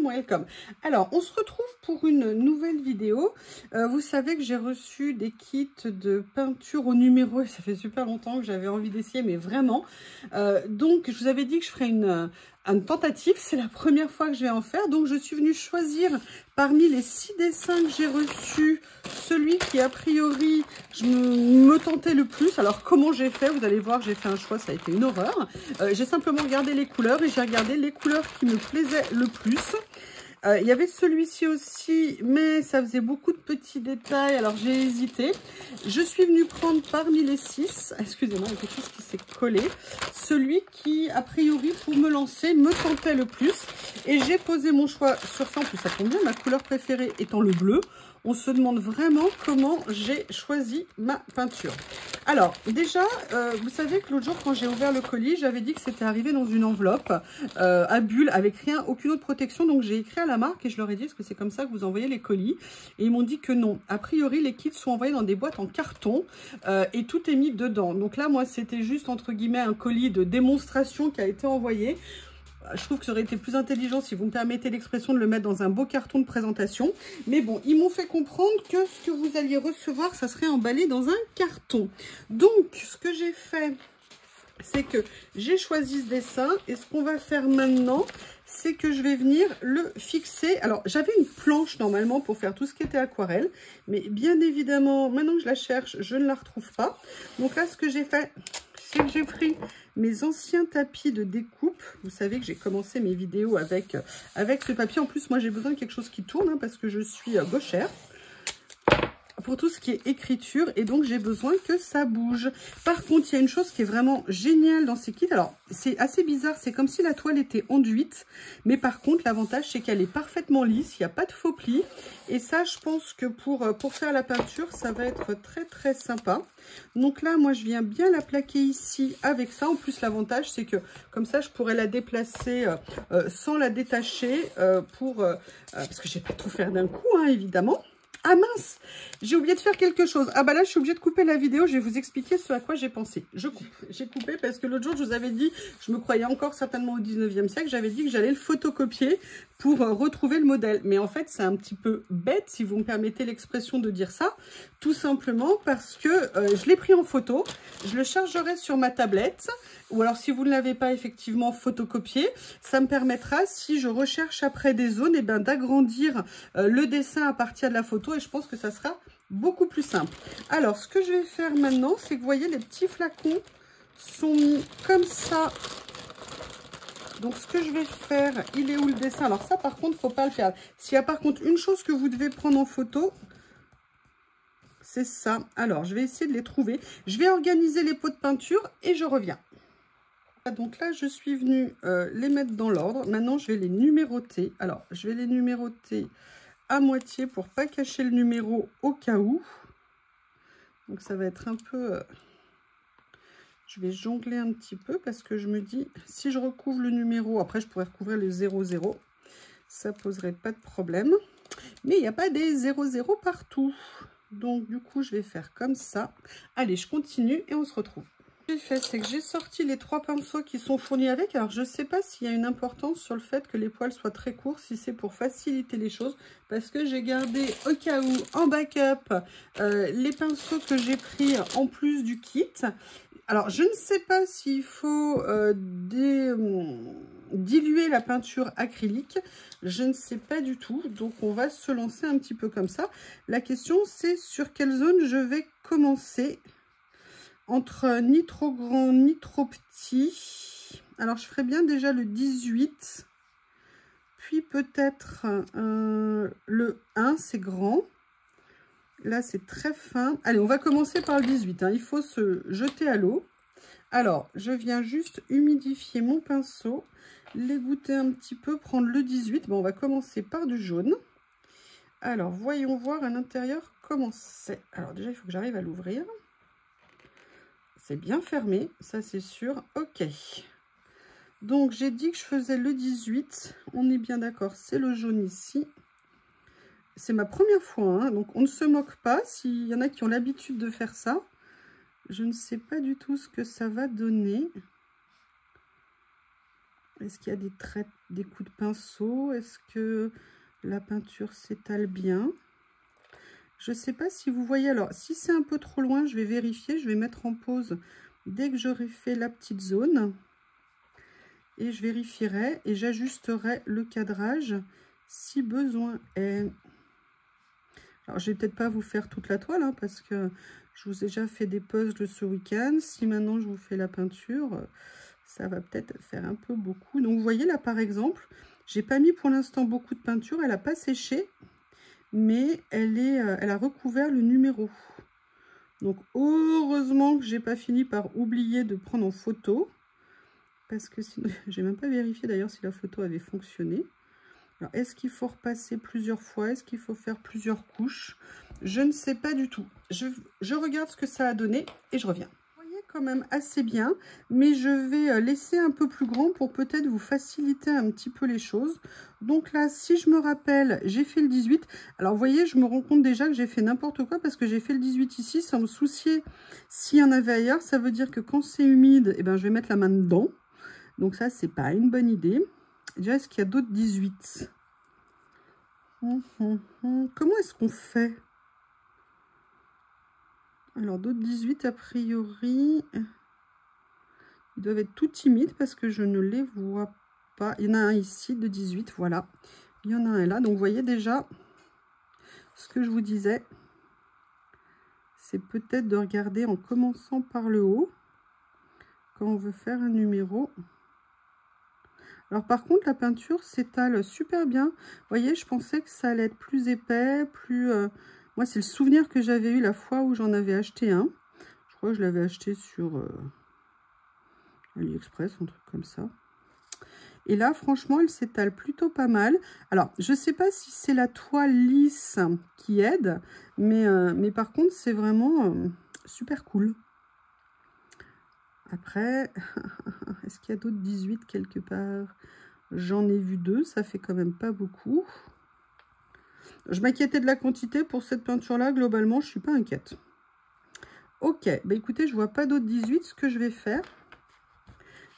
welcome. Alors, on se retrouve pour une nouvelle vidéo. Vous savez que j'ai reçu des kits de peinture au numéro. Ça fait super longtemps que j'avais envie d'essayer, mais vraiment. Donc, je vous avais dit que je ferais une tentative. C'est la première fois que je vais en faire. Donc, je suis venue choisir parmi les 6 dessins que j'ai reçus, celui qui, a priori, me tentait le plus. Alors, comment j'ai fait? Vous allez voir, j'ai fait un choix, ça a été une horreur. J'ai simplement regardé les couleurs et j'ai regardé les couleurs qui me plaisaient le plus. Il y avait celui-ci aussi, mais ça faisait beaucoup de petits détails, alors j'ai hésité. Je suis venue prendre parmi les 6, excusez-moi, il y a quelque chose qui s'est collé, celui qui, a priori, pour me lancer, me tentait le plus. Et j'ai posé mon choix sur ça, en plus ça tombe bien, ma couleur préférée étant le bleu. On se demande vraiment comment j'ai choisi ma peinture. Alors, déjà, vous savez que l'autre jour, quand j'ai ouvert le colis, j'avais dit que c'était arrivé dans une enveloppe à bulle, avec rien, aucune autre protection. Donc, j'ai écrit à la marque et je leur ai dit, est-ce que c'est comme ça que vous envoyez les colis? Et ils m'ont dit que non. A priori, les kits sont envoyés dans des boîtes en carton et tout est mis dedans. Donc là, moi, c'était juste, entre guillemets, un colis de démonstration qui a été envoyé. Je trouve que ça aurait été plus intelligent, si vous me permettez l'expression, de le mettre dans un beau carton de présentation. Mais bon, ils m'ont fait comprendre que ce que vous alliez recevoir, ça serait emballé dans un carton. Donc, ce que j'ai fait, c'est que j'ai choisi ce dessin. Et ce qu'on va faire maintenant, c'est que je vais venir le fixer. Alors, j'avais une planche normalement pour faire tout ce qui était aquarelle. Mais bien évidemment, maintenant que je la cherche, je ne la retrouve pas. Donc là, ce que j'ai fait, c'est que j'ai pris mes anciens tapis de découpe. Vous savez que j'ai commencé mes vidéos avec ce papier. En plus, moi, j'ai besoin de quelque chose qui tourne parce que je suis gauchère pour tout ce qui est écriture, et donc j'ai besoin que ça bouge. Par contre, il y a une chose qui est vraiment géniale dans ces kits. Alors, c'est assez bizarre, c'est comme si la toile était enduite, mais par contre, l'avantage, c'est qu'elle est parfaitement lisse, il n'y a pas de faux plis, et ça, je pense que pour faire la peinture, ça va être très, très sympa. Donc là, moi, je viens bien la plaquer ici avec ça. En plus, l'avantage, c'est que comme ça, je pourrais la déplacer sans la détacher parce que je ne vais pas tout faire d'un coup, hein, évidemment. Ah mince, j'ai oublié de faire quelque chose. Ah bah là, je suis obligée de couper la vidéo. Je vais vous expliquer ce à quoi j'ai pensé. Je coupe. J'ai coupé parce que l'autre jour, je vous avais dit, je me croyais encore certainement au 19e siècle, j'avais dit que j'allais le photocopier pour retrouver le modèle. Mais en fait, c'est un petit peu bête, si vous me permettez l'expression de dire ça. Tout simplement parce que je l'ai pris en photo. Je le chargerai sur ma tablette. Ou alors, si vous ne l'avez pas effectivement photocopié, ça me permettra, si je recherche après des zones, d'agrandir le dessin à partir de la photo. Et je pense que ça sera beaucoup plus simple. Alors, ce que je vais faire maintenant, c'est que vous voyez, les petits flacons sont mis comme ça. Donc, ce que je vais faire, il est où le dessin? Alors, ça, par contre, il ne faut pas le faire. S'il y a par contre une chose que vous devez prendre en photo, c'est ça. Alors, je vais essayer de les trouver. Je vais organiser les pots de peinture et je reviens. Donc là, je suis venue les mettre dans l'ordre. Maintenant, je vais les numéroter. Alors, je vais les numéroter à moitié pour pas cacher le numéro au cas où. Donc, ça va être un peu... je vais jongler un petit peu parce que je me dis, si je recouvre le numéro, après, je pourrais recouvrir le 00. Ça poserait pas de problème. Mais il n'y a pas des 00 partout. Donc, du coup, je vais faire comme ça. Allez, je continue et on se retrouve. Ce que j'ai fait, c'est que j'ai sorti les 3 pinceaux qui sont fournis avec. Alors, je ne sais pas s'il y a une importance sur le fait que les poils soient très courts, si c'est pour faciliter les choses, parce que j'ai gardé au cas où, en backup, les pinceaux que j'ai pris en plus du kit. Alors, je ne sais pas s'il faut diluer la peinture acrylique. Je ne sais pas du tout. Donc, on va se lancer un petit peu comme ça. La question, c'est sur quelle zone je vais commencer. Entre ni trop grand ni trop petit. Alors, je ferai bien déjà le 18. Puis peut-être le 1, c'est grand. Là, c'est très fin. Allez, on va commencer par le 18. Hein. Il faut se jeter à l'eau. Alors, je viens juste humidifier mon pinceau, l'égoutter un petit peu, prendre le 18. Bon, on va commencer par du jaune. Alors, voyons voir à l'intérieur comment c'est. Alors, déjà, il faut que j'arrive à l'ouvrir. C'est bien fermé, ça c'est sûr. Ok. Donc, j'ai dit que je faisais le 18. On est bien d'accord, c'est le jaune ici. C'est ma première fois, hein, donc on ne se moque pas. S'il y en a qui ont l'habitude de faire ça, je ne sais pas du tout ce que ça va donner. Est-ce qu'il y a des traits des coups de pinceau. Est-ce que la peinture s'étale bien? Je ne sais pas si vous voyez. Alors, si c'est un peu trop loin, je vais vérifier. Je vais mettre en pause dès que j'aurai fait la petite zone. Et je vérifierai et j'ajusterai le cadrage si besoin est. Alors, je vais peut-être pas vous faire toute la toile, hein, parce que je vous ai déjà fait des puzzles ce week-end. Si maintenant je vous fais la peinture, ça va peut-être faire un peu beaucoup. Donc, vous voyez là, par exemple, j'ai pas mis pour l'instant beaucoup de peinture. Elle n'a pas séché, mais elle a recouvert le numéro. Donc, heureusement que j'ai pas fini par oublier de prendre en photo. Parce que sinon, j'ai même pas vérifié d'ailleurs si la photo avait fonctionné. Alors, est-ce qu'il faut repasser plusieurs fois? Est-ce qu'il faut faire plusieurs couches? Je ne sais pas du tout. Je regarde ce que ça a donné et je reviens. Vous voyez quand même assez bien, mais je vais laisser un peu plus grand pour peut-être vous faciliter un petit peu les choses. Donc là, si je me rappelle, j'ai fait le 18. Alors, vous voyez, je me rends compte déjà que j'ai fait n'importe quoi parce que j'ai fait le 18 ici sans me soucier s'il y en avait ailleurs. Ça veut dire que quand c'est humide, eh ben, je vais mettre la main dedans. Donc ça, c'est pas une bonne idée. Déjà, est-ce qu'il y a d'autres 18? Comment est-ce qu'on fait? Alors, d'autres 18, a priori, ils doivent être tout timides parce que je ne les vois pas. Il y en a un ici de 18, voilà. Il y en a un là. Donc, vous voyez déjà ce que je vous disais. C'est peut-être de regarder en commençant par le haut quand on veut faire un numéro. Alors par contre, la peinture s'étale super bien. Vous voyez, je pensais que ça allait être plus épais, plus... Moi, c'est le souvenir que j'avais eu la fois où j'en avais acheté un. Je crois que je l'avais acheté sur AliExpress, un truc comme ça. Et là, franchement, elle s'étale plutôt pas mal. Alors, je ne sais pas si c'est la toile lisse qui aide, mais par contre, c'est vraiment super cool. Après, est-ce qu'il y a d'autres 18 quelque part? J'en ai vu 2, ça fait quand même pas beaucoup. Je m'inquiétais de la quantité pour cette peinture-là. Globalement, je ne suis pas inquiète. Ok, bah écoutez, je vois pas d'autres 18. Ce que je vais faire,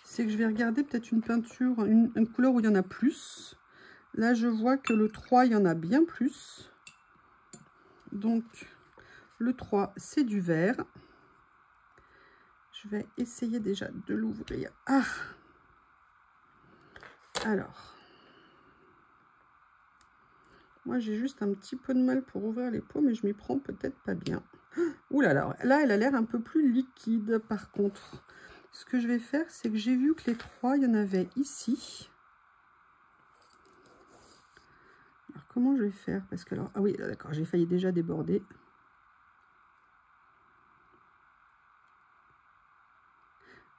c'est que je vais regarder peut-être une peinture, une couleur où il y en a plus. Là, je vois que le 3, il y en a bien plus. Donc, le 3, c'est du vert. Je vais essayer déjà de l'ouvrir. Ah! Alors... Moi, j'ai juste un petit peu de mal pour ouvrir les pots, mais je m'y prends peut-être pas bien. Ouh là là, là, elle a l'air un peu plus liquide, par contre. Ce que je vais faire, c'est que j'ai vu que les 3, il y en avait ici. Alors, comment je vais faire? Parce que, alors, ah oui, d'accord, j'ai failli déjà déborder.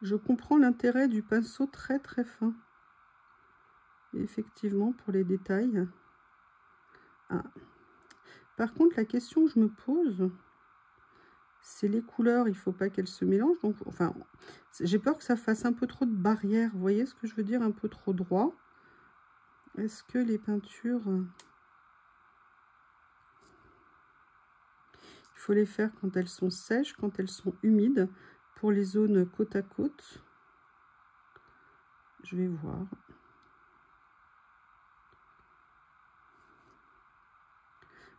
Je comprends l'intérêt du pinceau très très fin. Et effectivement, pour les détails. Ah. Par contre, la question que je me pose... c'est les couleurs, il ne faut pas qu'elles se mélangent. Donc, enfin, j'ai peur que ça fasse un peu trop de barrière. Vous voyez ce que je veux dire? Un peu trop droit. Est-ce que les peintures... il faut les faire quand elles sont sèches, quand elles sont humides. Pour les zones côte à côte. Je vais voir.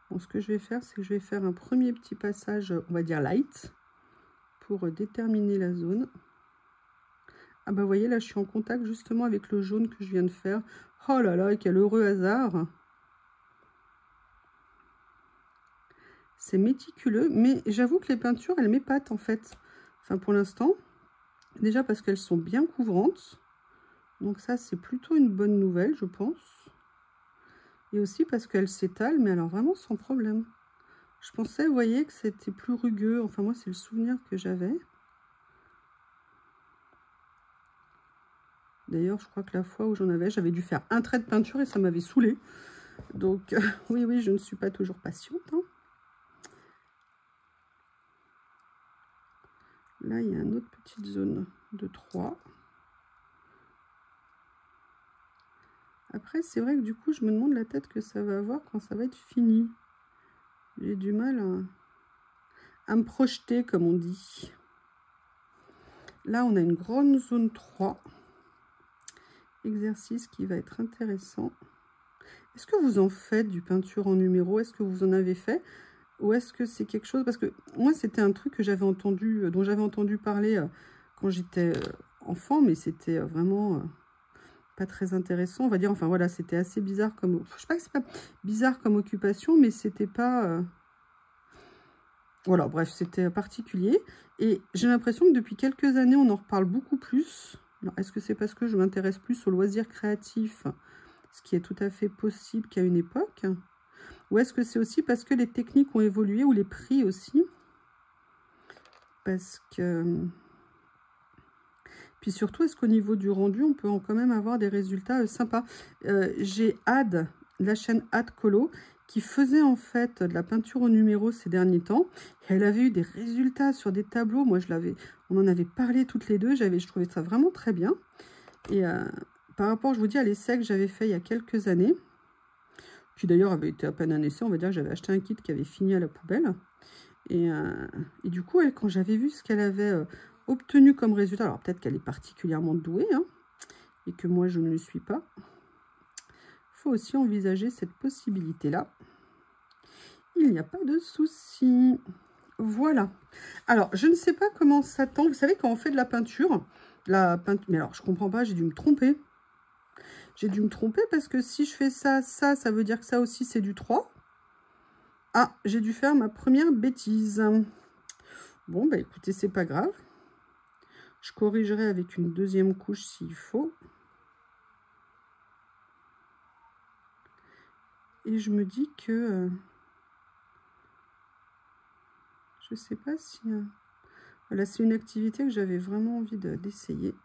Bon, ce que je vais faire, c'est que je vais faire un premier petit passage, on va dire light, pour déterminer la zone. Ah bah vous voyez, là je suis en contact justement avec le jaune que je viens de faire. Oh là là, quel heureux hasard! C'est méticuleux, mais j'avoue que les peintures, elles m'épatent en fait. Enfin pour l'instant, déjà parce qu'elles sont bien couvrantes. Donc ça, c'est plutôt une bonne nouvelle, je pense. Et aussi parce qu'elles s'étalent, mais alors vraiment sans problème. Je pensais, vous voyez, que c'était plus rugueux. Enfin moi, c'est le souvenir que j'avais. D'ailleurs, je crois que la fois où j'en avais, j'avais dû faire un trait de peinture et ça m'avait saoulé. Donc, oui, oui, je ne suis pas toujours patiente. Hein. Là, il y a une autre petite zone de 3. Après, c'est vrai que du coup, je me demande la tête que ça va avoir quand ça va être fini. J'ai du mal à me projeter, comme on dit. Là, on a une grande zone 3. exercice qui va être intéressant. Est-ce que vous en faites du peinture en numéro? Est-ce que vous en avez fait? Ou est-ce que c'est quelque chose... Parce que moi, c'était un truc que j'avais entendu, dont j'avais entendu parler quand j'étais enfant, mais c'était vraiment pas très intéressant, on va dire. Enfin, voilà, c'était assez bizarre comme... Je sais pas que c'est pas bizarre comme occupation, mais c'était pas... Voilà, bref, c'était particulier. Et j'ai l'impression que depuis quelques années, on en reparle beaucoup plus. Est-ce que c'est parce que je m'intéresse plus aux loisirs créatifs, ce qui est tout à fait possible qu'à une époque? Ou est-ce que c'est aussi parce que les techniques ont évolué, ou les prix aussi? Parce que... Puis surtout, est-ce qu'au niveau du rendu, on peut quand même avoir des résultats sympas? J'ai Ad, la chaîne Ad Colo, qui faisait en fait de la peinture au numéro ces derniers temps. Et elle avait eu des résultats sur des tableaux. Moi, on en avait parlé toutes les deux. Je trouvais ça vraiment très bien. Et par rapport, je vous dis, à l'essai que j'avais fait il y a quelques années, qui d'ailleurs avait été à peine un essai, on va dire que j'avais acheté un kit qui avait fini à la poubelle. Et du coup, elle, quand j'avais vu ce qu'elle avait obtenu comme résultat, alors peut-être qu'elle est particulièrement douée, hein, et que moi je ne le suis pas, il faut aussi envisager cette possibilité-là. Il n'y a pas de souci. Voilà. Alors, je ne sais pas comment ça tend. Vous savez, quand on fait de la peinture, mais alors je comprends pas, j'ai dû me tromper. J'ai dû me tromper parce que si je fais ça, ça veut dire que ça aussi c'est du 3. Ah, j'ai dû faire ma première bêtise. Bon, bah écoutez, c'est pas grave. Je corrigerai avec une deuxième couche s'il faut. Et je me dis que... je sais pas si... voilà, c'est une activité que j'avais vraiment envie d'essayer.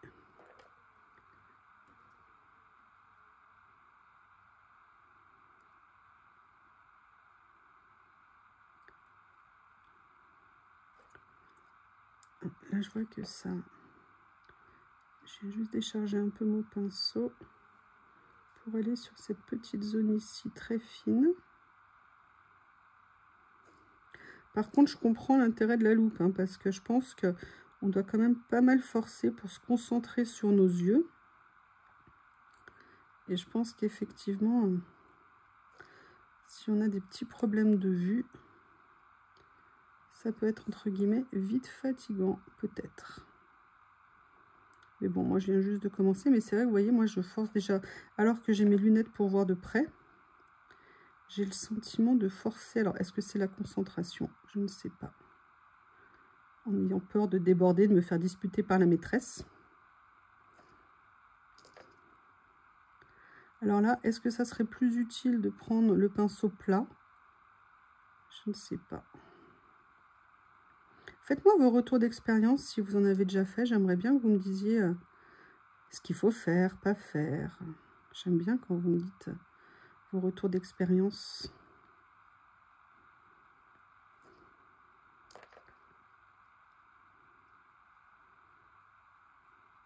Là, je vois que ça... J'ai juste déchargé un peu mon pinceau pour aller sur cette petite zone ici très fine. Par contre, je comprends l'intérêt de la loupe, hein, parce que je pense qu'on doit quand même pas mal forcer pour se concentrer sur nos yeux. Et je pense qu'effectivement, si on a des petits problèmes de vue, ça peut être, entre guillemets, vite fatigant, peut-être. Mais bon, moi, je viens juste de commencer. Mais c'est vrai que, vous voyez, moi, je force déjà. Alors que j'ai mes lunettes pour voir de près, j'ai le sentiment de forcer. Alors, est-ce que c'est la concentration? Je ne sais pas. En ayant peur de déborder, de me faire disputer par la maîtresse. Alors là, est-ce que ça serait plus utile de prendre le pinceau plat? Je ne sais pas. Faites-moi vos retours d'expérience si vous en avez déjà fait. J'aimerais bien que vous me disiez ce qu'il faut faire, pas faire. J'aime bien quand vous me dites vos retours d'expérience.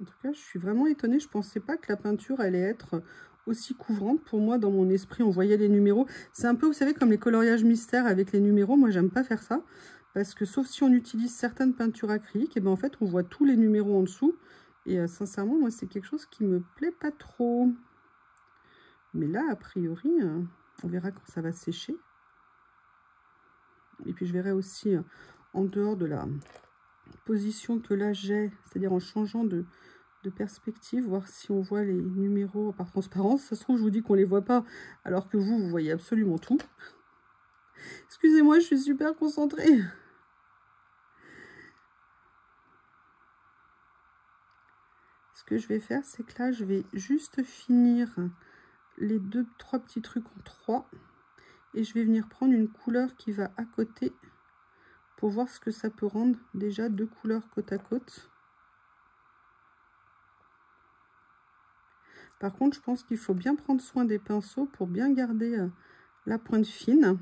En tout cas, je suis vraiment étonnée. Je ne pensais pas que la peinture allait être aussi couvrante. Pour moi, dans mon esprit, on voyait les numéros. C'est un peu, vous savez, comme les coloriages mystères avec les numéros. Moi, j'aime pas faire ça. Parce que sauf si on utilise certaines peintures acryliques, et ben en fait, on voit tous les numéros en dessous. Et sincèrement, moi, c'est quelque chose qui me plaît pas trop. Mais là, a priori, on verra quand ça va sécher. Et puis, je verrai aussi, en dehors de la position que là j'ai, c'est-à-dire en changeant de perspective, voir si on voit les numéros par transparence. Ça se trouve, je vous dis qu'on les voit pas, alors que vous voyez absolument tout. Excusez-moi, je suis super concentrée. Ce que je vais faire, c'est que là, je vais juste finir les 2-3 petits trucs en 3. Et je vais venir prendre une couleur qui va à côté pour voir ce que ça peut rendre. Déjà 2 couleurs côte à côte. Par contre, je pense qu'il faut bien prendre soin des pinceaux pour bien garder la pointe fine.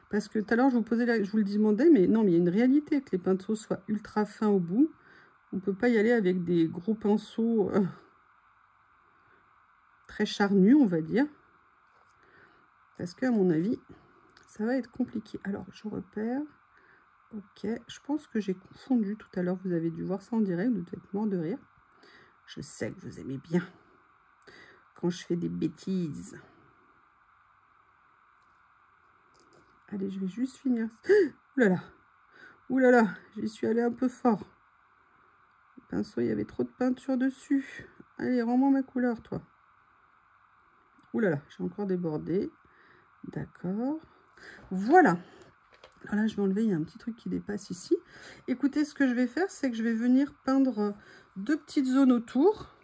Parce que tout à l'heure, je vous le demandais, mais non, mais il y a une réalité que les pinceaux soient ultra fins au bout. On ne peut pas y aller avec des gros pinceaux très charnus, on va dire. Parce que, à mon avis, ça va être compliqué. Alors, je repère. Ok, je pense que j'ai confondu tout à l'heure. Vous avez dû voir ça en direct, vous devez être mort de rire. Je sais que vous aimez bien. quand je fais des bêtises. Allez, je vais juste finir. Ouh là là. Ouh là là, j'y suis allée un peu fort. Le pinceau, il y avait trop de peinture dessus. Allez, rends-moi ma couleur, toi. Ouh là là, j'ai encore débordé. D'accord. Voilà. Alors là, je vais enlever, il y a un petit truc qui dépasse ici. Écoutez, ce que je vais faire, c'est que je vais venir peindre 2 petites zones autour.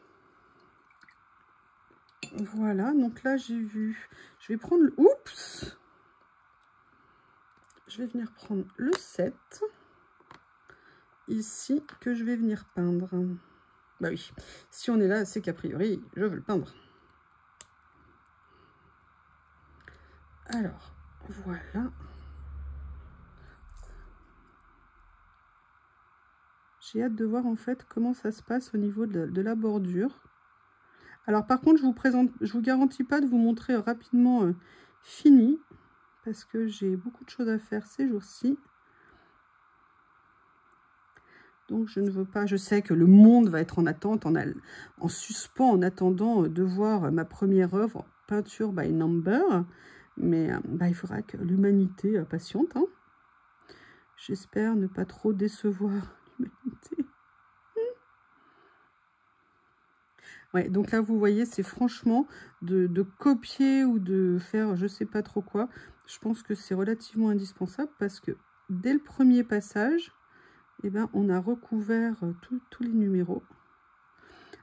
Voilà, donc là, j'ai vu... Je vais prendre le... Oups! Je vais venir prendre le 7. Ici, que je vais venir peindre. Bah oui, si on est là, c'est qu'a priori, je veux le peindre. Alors, voilà. J'ai hâte de voir en fait comment ça se passe au niveau de la bordure. Alors par contre, je vous garantis pas de vous montrer rapidement fini, parce que j'ai beaucoup de choses à faire ces jours-ci. Donc je ne veux pas, je sais que le monde va être en attente, en suspens, en attendant de voir ma première œuvre, Peinture by Number. Mais il faudra que l'humanité patiente. Hein. J'espère ne pas trop décevoir l'humanité. Ouais, donc là, vous voyez, c'est franchement de copier ou de faire je sais pas trop quoi. Je pense que c'est relativement indispensable parce que dès le premier passage, eh ben, on a recouvert tous les numéros.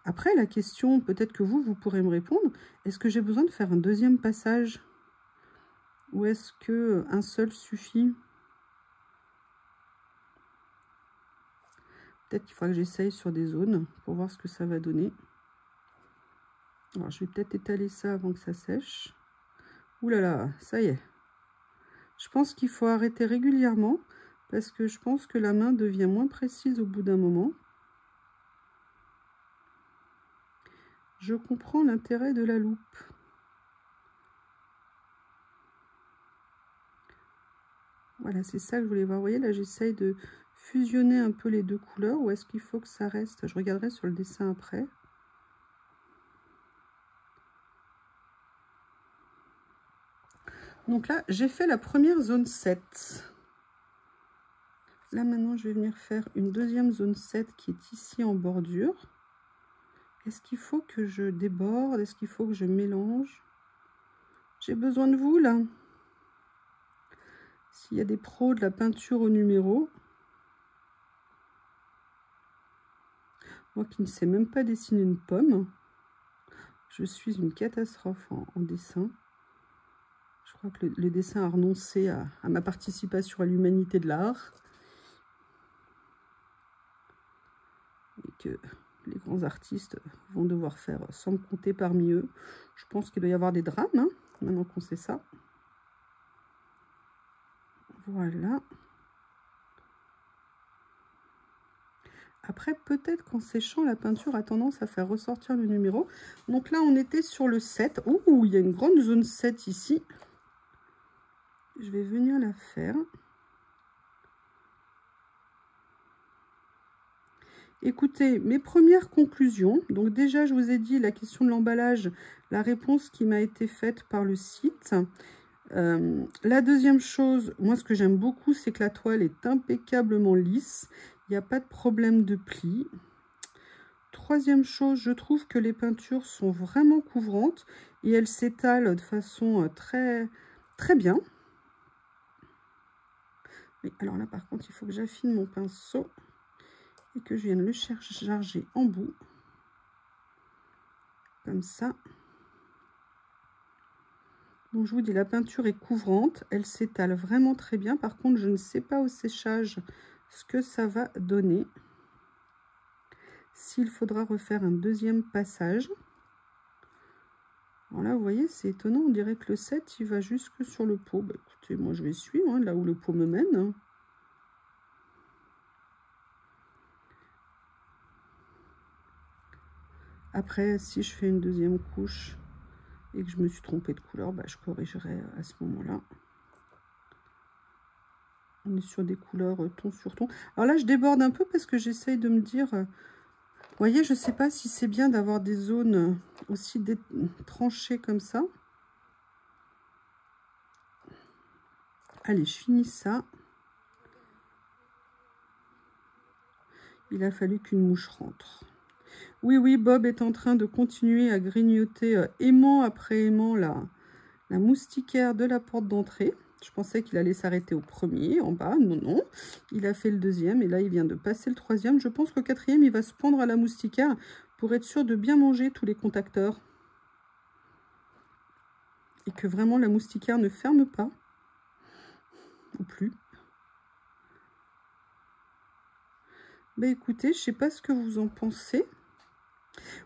Après, la question, peut-être que vous pourrez me répondre, est-ce que j'ai besoin de faire un deuxième passage? Ou est-ce qu'un seul suffit? Peut-être qu'il faudra que j'essaye sur des zones pour voir ce que ça va donner. Alors, je vais peut-être étaler ça avant que ça sèche. Ouh là là, ça y est. Je pense qu'il faut arrêter régulièrement parce que je pense que la main devient moins précise au bout d'un moment. Je comprends l'intérêt de la loupe. Voilà, c'est ça que je voulais voir. Vous voyez, là, j'essaye de fusionner un peu les deux couleurs. Ou est-ce qu'il faut que ça reste? Je regarderai sur le dessin après. Donc là, j'ai fait la première zone 7. Là, maintenant, je vais venir faire une deuxième zone 7 qui est ici en bordure. Est-ce qu'il faut que je déborde? Est-ce qu'il faut que je mélange? J'ai besoin de vous, là. S'il y a des pros de la peinture au numéro. Moi qui ne sais même pas dessiner une pomme. Je suis une catastrophe en dessin. Je crois que le dessin a renoncé à ma participation à l'humanité de l'art. Et que les grands artistes vont devoir faire sans me compter parmi eux. Je pense qu'il doit y avoir des drames, hein, maintenant qu'on sait ça. Voilà. Après, peut-être qu'en séchant, la peinture a tendance à faire ressortir le numéro. Donc là, on était sur le 7. Ouh, il y a une grande zone 7 ici. Je vais venir la faire. Écoutez, mes premières conclusions. Donc déjà, je vous ai dit la question de l'emballage, la réponse qui m'a été faite par le site. La deuxième chose, moi ce que j'aime beaucoup, c'est que la toile est impeccablement lisse. Il n'y a pas de problème de pli. Troisième chose, je trouve que les peintures sont vraiment couvrantes et elles s'étalent de façon très bien. Oui, alors là par contre, il faut que j'affine mon pinceau et que je vienne le charger en bout. Comme ça. Donc je vous dis, la peinture est couvrante, elle s'étale vraiment très bien. Par contre, je ne sais pas au séchage ce que ça va donner. S'il faudra refaire un deuxième passage. Alors là, vous voyez, c'est étonnant, on dirait que le 7, il va jusque sur le pot. Bah, écoutez, moi je vais suivre, hein, là où le pot me mène. Après, si je fais une deuxième couche et que je me suis trompée de couleur, bah, je corrigerai à ce moment-là. On est sur des couleurs ton sur ton. Alors là, je déborde un peu parce que j'essaye de me dire voyez, je ne sais pas si c'est bien d'avoir des zones aussi tranchées comme ça. Allez, je finis ça. Il a fallu qu'une mouche rentre. Oui, oui, Bob est en train de continuer à grignoter aimant après aimant la moustiquaire de la porte d'entrée. Je pensais qu'il allait s'arrêter au premier, en bas. Non, non. Il a fait le deuxième et là, il vient de passer le troisième. Je pense qu'au quatrième, il va se prendre à la moustiquaire pour être sûr de bien manger tous les contacteurs. Et que vraiment, la moustiquaire ne ferme pas. Ou plus. Ben écoutez, je ne sais pas ce que vous en pensez.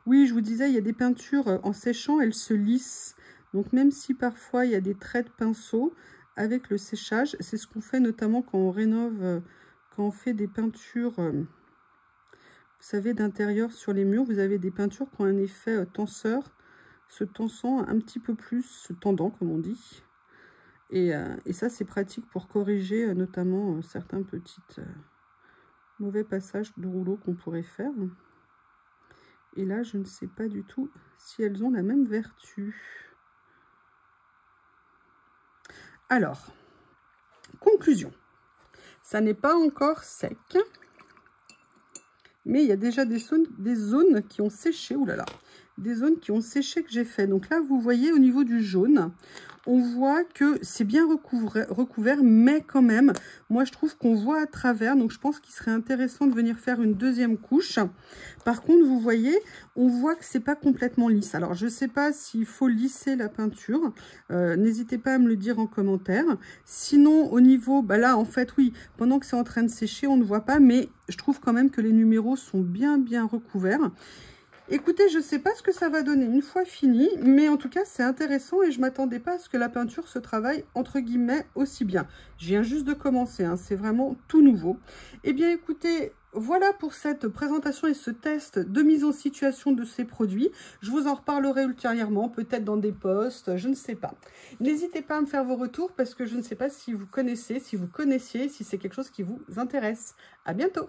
Oui, je vous disais, il y a des peintures en séchant, elles se lissent. Donc même si parfois il y a des traits de pinceau, avec le séchage, c'est ce qu'on fait notamment quand on rénove, quand on fait des peintures, vous savez, d'intérieur sur les murs. Vous avez des peintures qui ont un effet tenseur, se tensant un petit peu plus, se tendant comme on dit. Et ça, c'est pratique pour corriger notamment certains petits mauvais passages de rouleau qu'on pourrait faire. Et là, je ne sais pas du tout si elles ont la même vertu. Alors, conclusion. Ça n'est pas encore sec. Mais il y a déjà des zones qui ont séché. Ouh là là, des zones qui ont séché que j'ai fait. Donc là, vous voyez au niveau du jaune, on voit que c'est bien recouvert, mais quand même, moi je trouve qu'on voit à travers. Donc je pense qu'il serait intéressant de venir faire une deuxième couche. Par contre, vous voyez, on voit que c'est pas complètement lisse. Alors je sais pas s'il faut lisser la peinture. N'hésitez pas à me le dire en commentaire. Sinon, au niveau, bah là en fait, oui, pendant que c'est en train de sécher, on ne voit pas, mais je trouve quand même que les numéros sont bien recouverts. Écoutez, je ne sais pas ce que ça va donner une fois fini, mais en tout cas, c'est intéressant et je ne m'attendais pas à ce que la peinture se travaille, entre guillemets, aussi bien. Je viens juste de commencer, hein, c'est vraiment tout nouveau. Eh bien, écoutez, voilà pour cette présentation et ce test de mise en situation de ces produits. Je vous en reparlerai ultérieurement, peut-être dans des posts, je ne sais pas. N'hésitez pas à me faire vos retours parce que je ne sais pas si vous connaissez, si c'est quelque chose qui vous intéresse. À bientôt!